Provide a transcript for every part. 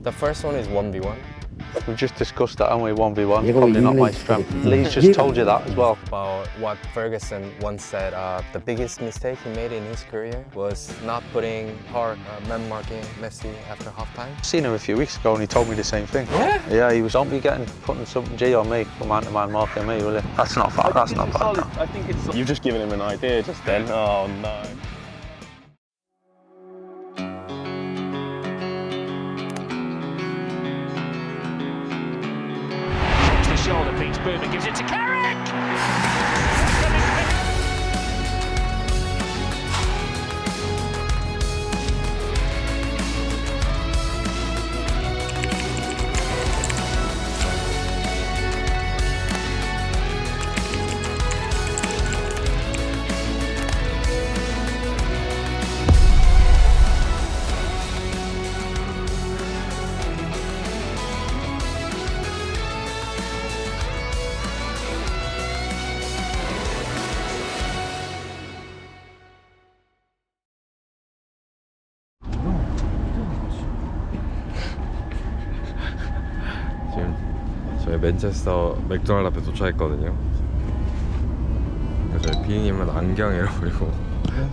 The first one is 1v1. We've just discussed that, haven't we? 1v1, probably not my strength. Lee's just told you that as well. About what Ferguson once said, the biggest mistake he made in his career was not putting hard man marking Messi after halftime. Seen him a few weeks ago and he told me the same thing. Yeah? Yeah, he was, don't be putting some G on me for man-to-man marking me, will you? That's not bad, that's not bad. No. I think it's... You've just given him an idea just then. Oh no. Shoulder beats Boomer, gives it to Carrick! 지금 저희 맨체스터 맥도날드 앞에 도착했거든요. 저희 비님은 안경이라 그리고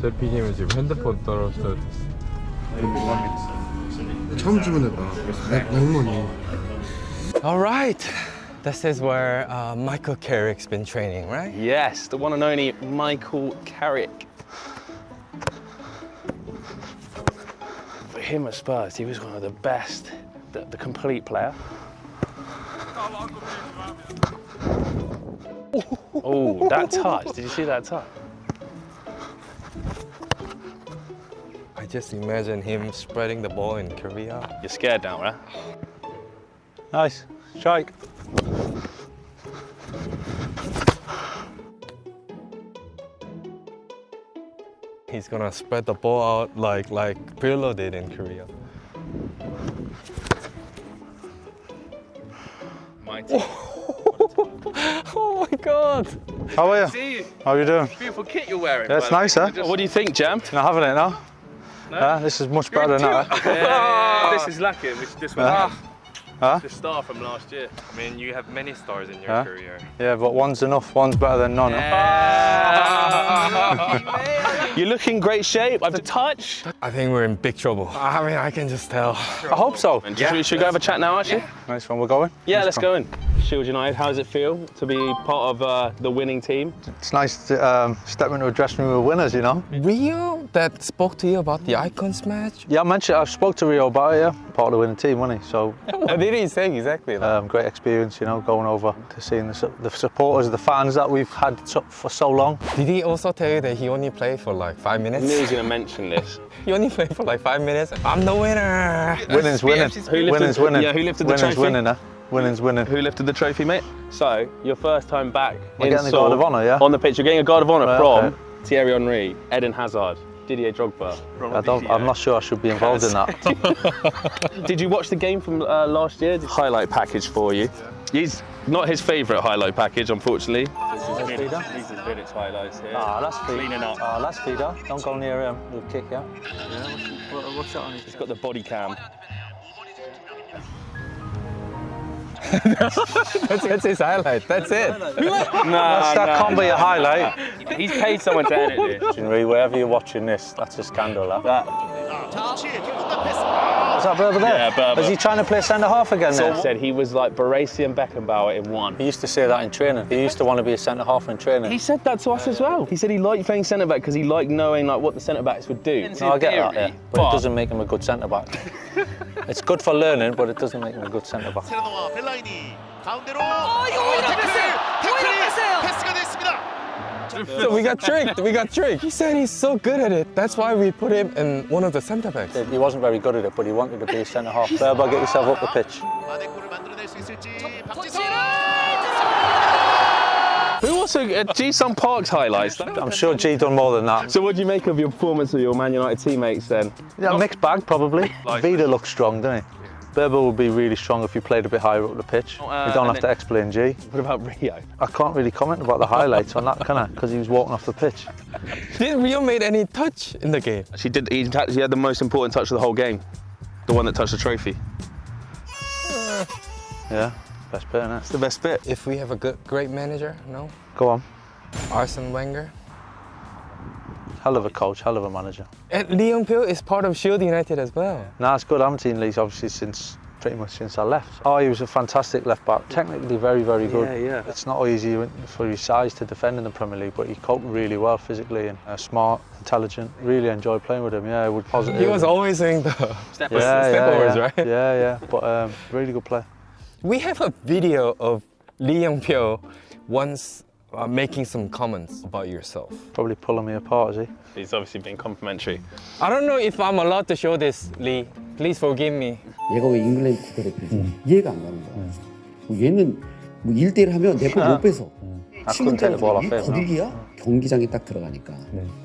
제 비님은 지금 핸드폰 떨어졌어요. 처음 주문했다. 맥모니. All right, this is where Michael Carrick's been training, right? Yes, the one and only Michael Carrick. For him at Spurs, he was one of the best, the complete player. Oh, that touch. Did you see that touch? I just imagine him spreading the ball in Korea. You're scared now, right? Nice, strike. He's gonna spread the ball out like Pirlo did in Korea. Oh my God! How are you? See you. How are you doing? Beautiful kit you're wearing. Yeah, it's nice, huh? What do you think, Jam? Not having it now? No? This is much better than that. Yeah, this is lacking. This one. Huh? The star from last year. I mean, you have many stars in your career. Yeah, but one's enough. One's better than none. You look in great shape. I've touch. I think we're in big trouble. I mean, I can just tell. I hope so. Should we go have a chat now, actually? Nice one, we're going? Yeah, let's go in. Shield United, how does it feel to be part of the winning team? It's nice to step into a dressing room with winners, you know? Rio that spoke to you about the Icons match? Yeah, I spoke to Rio about it, yeah. Part of the winning team, wasn't he? So, What did he say exactly? great experience, you know, going over to seeing the supporters, the fans that we've had for so long. Did he also tell you that he only played for like 5 minutes? I knew he was going to mention this. He only played for like 5 minutes. I'm the winner! Winning's winning. Winning's winning. Yeah, who lifted the Winning's trophy? winning, huh? Winning's winning. Who lifted the trophy, mate? So, your first time back We're getting the Guard of Honour, yeah? on the pitch. You're getting a Guard of Honour from okay. Thierry Henry, Eden Hazard, Didier Drogba. I'm not sure I should be involved in that. Did you watch the game from last year? Highlight package for you. He's not his favourite highlight package, unfortunately. This is Village highlights here. Ah, that's feeder. Cleaning up. Ah, that's feeder. Don't go near him. He'll kick you. What's that on? He's got the body cam. That's his highlight, that's it. That can't be a highlight. He's paid someone to edit this. Wherever you're watching this, that's a scandal. That. Is that Berber there? Yeah, Berber. Is he trying to play centre half again So then? said he was like Baresi and Beckenbauer in one. He used to say that in training. He used to want to be a centre half in training. He said that to us as well. He said he liked playing centre back because he liked knowing like what the centre backs would do. No, I get that, yeah. But it doesn't make him a good centre back. It's good for learning, but it doesn't make him a good centre back. So we got tricked. He said he's so good at it. That's why we put him in one of the centre backs. He wasn't very good at it, but he wanted to be a centre half. Berber, get yourself up the pitch. Who also Ji-Sung Park's highlights? I'm sure G done more than that. So what do you make of your performance of your Man United teammates then? Yeah, mixed bag probably. Vida looks strong, doesn't he? Berber would be really strong if he played a bit higher up the pitch. You don't have to explain G. What about Rio? I can't really comment about the highlights on that, can I? Because he was walking off the pitch. Did Rio make any touch in the game? He had the most important touch of the whole game. The one that touched the trophy. Yeah, best bit, innit? It's the best bit. If we have a great manager, no? Go on. Arsene Wenger. Hell of a coach, hell of a manager. And Young-pyo is part of Shield United as well. Nah, it's good. I haven't seen Leeds obviously pretty much since I left. Oh, he was a fantastic left back. Technically very, very good. Yeah. It's not easy for his size to defend in the Premier League, but he coped really well physically and smart, intelligent. Really enjoyed playing with him. Yeah, with positive. He was always saying the step yeah, right? Yeah. But really good player. We have a video of Young-pyo once making some comments about yourself. Probably pulling me apart, is he? He's obviously been complimentary. I don't know if I'm allowed to show this, Lee. Please forgive me. 얘가 왜 잉글랜드 국가대표지? 이해가 안 가는 거야. 얘는 뭐 1대1 하면 내 거 못 뺏어. couldn't take the ball off 이게 him, no. 거북이야? 경기장에 딱 들어가니까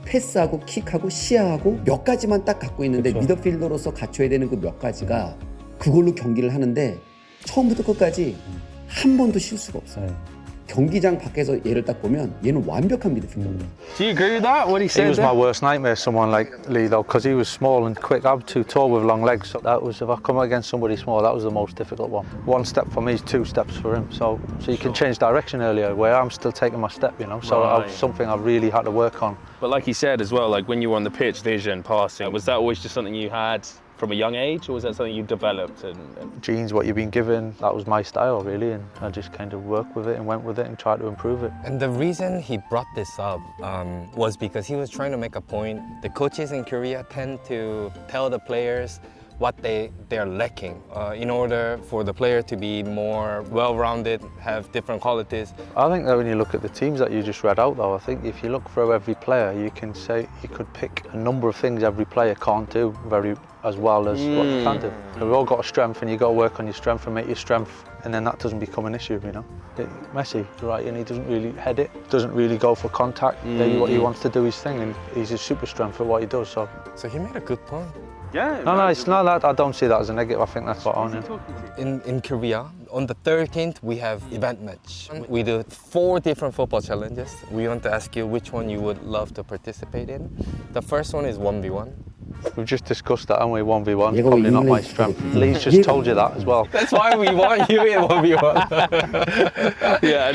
패스하고 킥하고 시야하고 몇 가지만 딱 갖고 있는데 미드필더로서 갖춰야 되는 그 몇 가지가 그걸로 경기를 하는데 처음부터 끝까지 한 번도 실수가 없어요. 경기장 밖에서 얘를 딱 보면 얘는 완벽한 미드필더예요. Do you agree with that? What he He said was there? my worst nightmare, someone like Lee, though, because he was small and quick. I'm too tall with long legs, so that was, if I come against somebody small, that was the most difficult one. One step for me is 2 steps for him, so you can change direction earlier, where I'm still taking my step, you know, so Right. that's something I really had to work on. But like he said as well, like when you were on the pitch, vision, passing, was that always just something you had from a young age, or was that something you developed? And Genes, what you've been given, that was my style, really, and I just kind of worked with it and went with it and tried to improve it. And the reason he brought this up was because he was trying to make a point. The coaches in Korea tend to tell the players what they're lacking in order for the player to be more well-rounded, have different qualities. I think that when you look at the teams that you just read out, though, I think if you look through every player, you can say you could pick a number of things every player can't do as well as what they can do. We've all got a strength, and you got to work on your strength and make your strength, and then that doesn't become an issue, you know. Messi, right, and he doesn't really head it, doesn't really go for contact. What he wants to do his thing, and he's a super strength at what he does. So he made a good point. yeah. no, it's not that. I don't see that as a negative. I think that's spot on. Yeah. In Korea, on the 13th, we have event match. We do 4 different football challenges. We want to ask you which one you would love to participate in. The first one is 1v1. We've just discussed that, haven't we? 1v1, 얘가 probably 왜 not my 잉글랜드 strength. 국가대표지? Lee's just told you that as well. That's why we want you in 1v1. Yeah,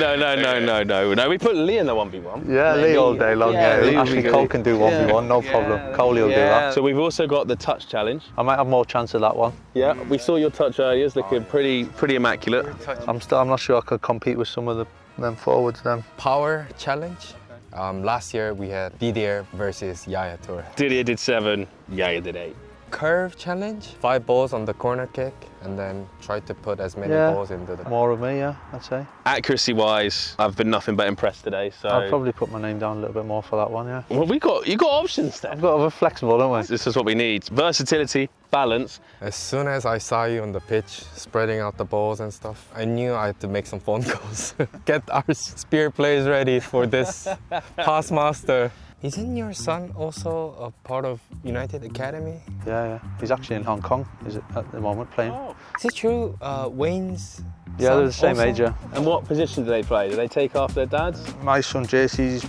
no. We put Lee in the 1v1. Yeah, Lee all day long. Yeah, Lee Ashley would be Cole good. can do 1v1, no problem. Coley will do that. So we've also got the touch challenge. I might have more chance of that one. Yeah, we saw your touch earlier. It's looking pretty immaculate. I'm not sure I could compete with some of them forwards then. Power challenge. Last year we had Didier versus Yaya Toure. Didier did 7, Yaya did 8. Curve challenge. 5 balls on the corner kick and then try to put as many Yeah. balls into the... More of me, yeah, I'd say. Accuracy-wise, I've been nothing but impressed today. So I'll probably put my name down a little bit more for that one, yeah. well, you got options then. I've got to be flexible, don't we? This is what we need: versatility, balance. As soon as I saw you on the pitch, spreading out the balls and stuff, I knew I had to make some phone calls. Get our spear players ready for this pass master. Isn't your son also a part of United Academy? Yeah. He's actually in Hong Kong at the moment playing. Is it true Wayne's Yeah, they're the son same also? age, yeah. And what position do they play? Do they take after their dads? My son JC, he's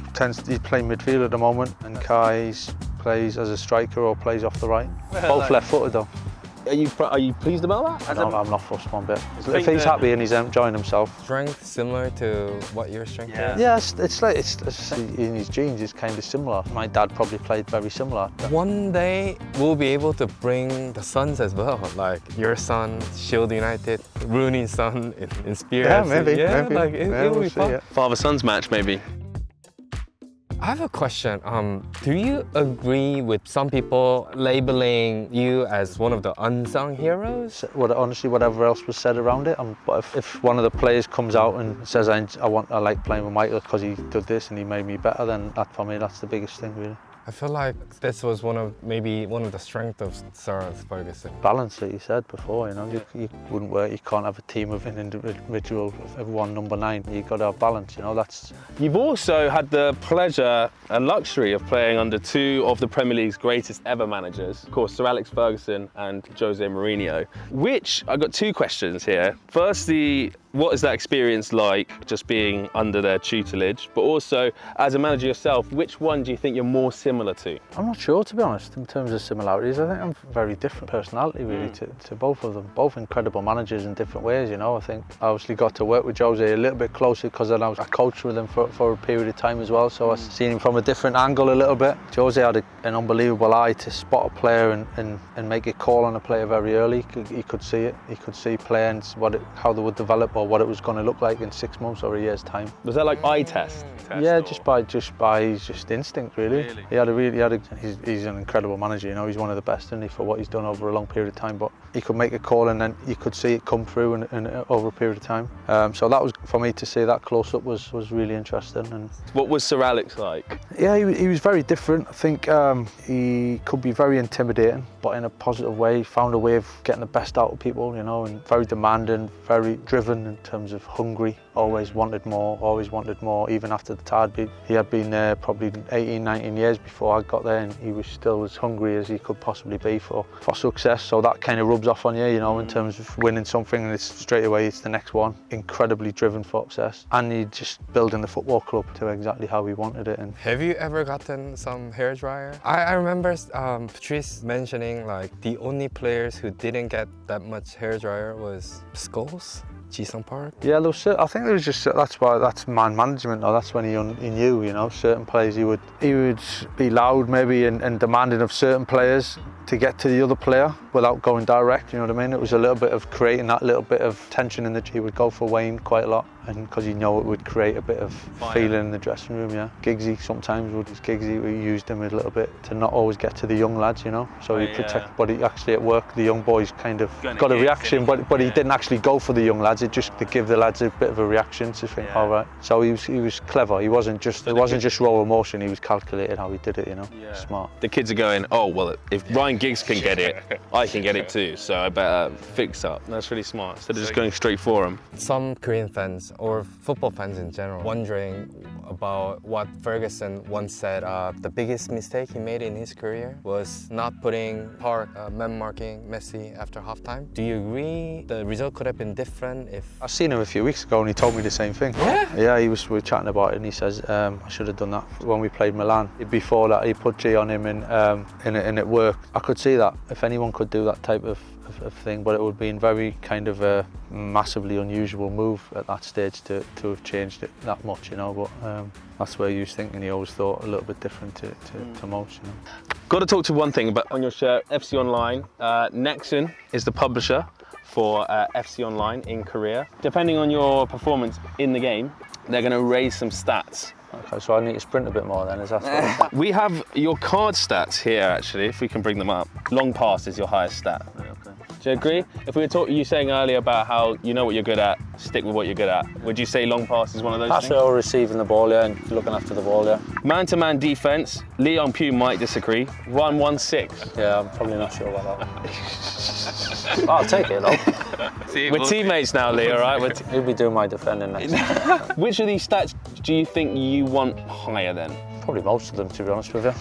playing midfield at the moment, and Kai plays as a striker or plays off the right. Both left-footed though. Are you pleased about that? No, I'm not fussed one bit. If think he's that- happy and he's enjoying himself. Strength similar to what your strength is? Yeah, it's in his genes. It's kind of similar. My dad probably played very similar. One day we'll be able to bring the sons as well, like your son, Shield United, Rooney's son in Spear. Yeah, FC. maybe. Yeah, maybe. like it will we'll be see, fun. yeah. Father-son's match, maybe. I have a question. Do you agree with some people labeling you as one of the unsung heroes? Honestly, whatever else was said around it. But if one of the players comes out and says I like playing with Michael because he did this and he made me better, then that for me that's the biggest thing really. I feel like this was maybe one of the strengths of Sir Ferguson. Balance that you said before, you know, you wouldn't work. You can't have a team of an individual of everyone number 9. You've got to have balance, you know. That's. You've also had the pleasure and luxury of playing under 2 of the Premier League's greatest ever managers, of course, Sir Alex Ferguson and Jose Mourinho. Which I've got 2 questions here. Firstly, what is that experience like, just being under their tutelage? But also, as a manager yourself, which one do you think you're more similar to? I'm not sure, to be honest, in terms of similarities. I think I'm very different personality, really, to both of them. Both incredible managers in different ways, you know. I think I obviously got to work with Jose a little bit closer because I coached with him for a period of time as well, so I seen him from a different angle a little bit. Jose had an unbelievable eye to spot a player and make a call on a player very early. He could see it. He could see players, how they would develop or what it was going to look like in 6 months or a year's time. Was that like eye test? Yeah, just by his instinct, really. He's an incredible manager, you know. He's one of the best, isn't he, for what he's done over a long period of time. But he could make a call and then you could see it come through in over a period of time. So that was, for me to see that close up was really interesting. And what was Sir Alex like? yeah, he was very different. I think he could be very intimidating, but in a positive way. He found a way of getting the best out of people, you know, and very demanding, very driven in terms of hungry. Always wanted more, even after the tide beat. He had been there probably 18, 19 years before I got there, and he was still as hungry as he could possibly be for success. So that kind of rubs off on you, you know, in terms of winning something, and it's straight away it's the next one. Incredibly driven for success, and he just building the football club to exactly how he wanted it. And Have you ever gotten some hairdryer? I remember Patrice mentioning like the only players who didn't get that much hairdryer was Scholes. Jisung Park? yeah, I think there was just that's man management. Or that's when he knew, you know, certain players he would be loud maybe and demanding of certain players to get to the other player without going direct. You know what I mean? It was a little bit of creating that little bit of tension in the. He would go for Wayne quite a lot, and because he know it would create a bit of feeling in the dressing room. Yeah, Giggsy sometimes we used him a little bit to not always get to the young lads, you know. So he protect, but he actually at work the young boys kind of got a reaction, but he didn't actually go for the young lads. It just to give the lads a bit of a reaction to think, all right. So he was clever. It wasn't just raw emotion. He was calculated how he did it, you know. Smart. The kids are going, oh well, if Ryan Giggs can get it, I can get it too. So I better fix up. That's really smart. Instead of just going straight for him. Some Korean fans or football fans in general wondering about what Ferguson once said. The biggest mistake he made in his career was not putting Park man marking Messi after halftime. Do you agree the result could have been different if? I seen him a few weeks ago and he told me the same thing. Yeah, we were chatting about it and he says I should have done that when we played Milan. Before that he put G on him and it worked. I could see that if anyone could do that type of thing, but it would be very kind of a massively unusual move at that stage to have changed it that much, you know. But that's where he was thinking. He always thought a little bit different to most, you know. Got to talk to one thing, but on your shirt, FC Online, Nexon is the publisher for FC Online in Korea. Depending on your performance in the game, they're going to raise some stats. Okay, so I need to sprint a bit more then, is that so? We have your card stats here, actually, if we can bring them up. Long pass is your highest stat. Okay. Do you agree? If we were talking, you saying earlier about how you know what you're good at, stick with what you're good at. Would you say long pass is one of those Pass things? or receiving the ball, yeah, and looking after the ball, yeah. Man-to-man defense, Young-pyo might disagree. 1-1-6. Yeah, I'm probably not sure about that one. I'll take it though. We're teammates now, Lee, all right? He'll be doing my defending next. Which of these stats do you think you want higher then? Probably most of them, to be honest with you.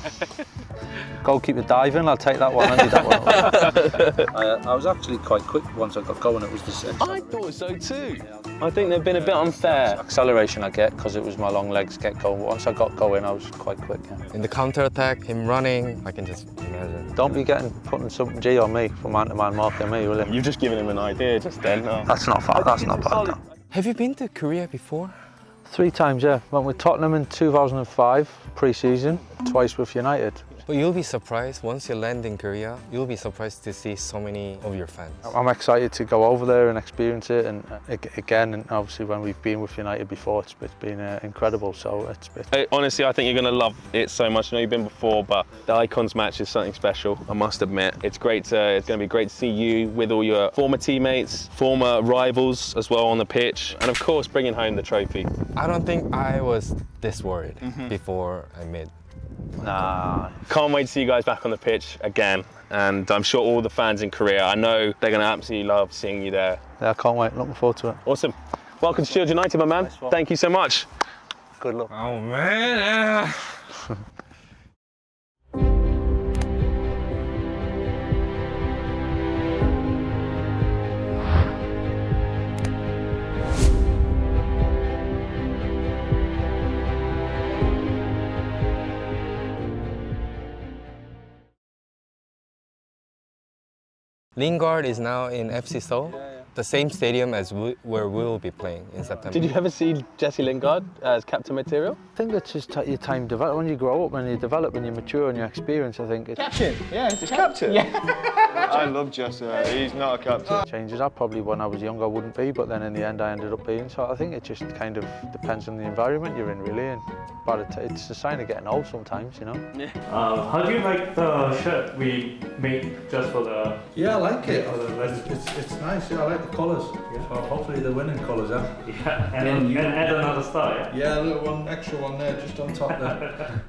Goalkeeper diving, I'll take that one. I need that one. I was actually quite quick once I got going. It was the I thought so too. I think they've been a bit unfair. acceleration I get because it was my long legs get going. Once I got going, I was quite quick. Yeah. In the counter-attack, him running, I can just imagine. Don't be putting some G on me for man-to-man marking me, will you? You've just given him an idea just then. No. That's not bad. That's not bad. No. Have you been to Korea before? 3 times, yeah. Went with Tottenham in 2005, pre-season, twice with United. But you'll be surprised, once you land in Korea, you'll be surprised to see so many of your fans. I'm excited to go over there and experience it, and again, and obviously when we've been with United before, it's been incredible. So Honestly, I think you're going to love it so much. I know you've been before, but the Icons match is something special, I must admit. It's going to be great to see you with all your former teammates, former rivals as well on the pitch, and of course bringing home the trophy. I don't think I was this worried before I met. Nah. Can't wait to see you guys back on the pitch again, and I'm sure all the fans in Korea, I know they're going to absolutely love seeing you there. Yeah, I can't wait. Looking forward to it. Awesome. Welcome to Shield United, my man. Nice one. Thank you so much. Good luck. Oh man! Lingard is now in FC Seoul, the same stadium as where we'll be playing in September. Did you ever see Jesse Lingard as captain material? I think it's just your time develop. When you grow up, when you develop, when you mature, and you experience, I think it Captain, yeah, he's captain. Yeah. I love Jesse. He's not a captain. changes. I probably, when I was young, I wouldn't be, but then in the end, I ended up being. So I think it just kind of depends on the environment you're in, really. And but it's a sign of getting old sometimes, you know. How do you like the shirt we made just for the? Yeah, I like it. It's nice. Yeah, I like the colours. Yeah. So hopefully the winning colours, yeah. Yeah, and add another star. Yeah. Yeah, a little one, extra one there, just on top there.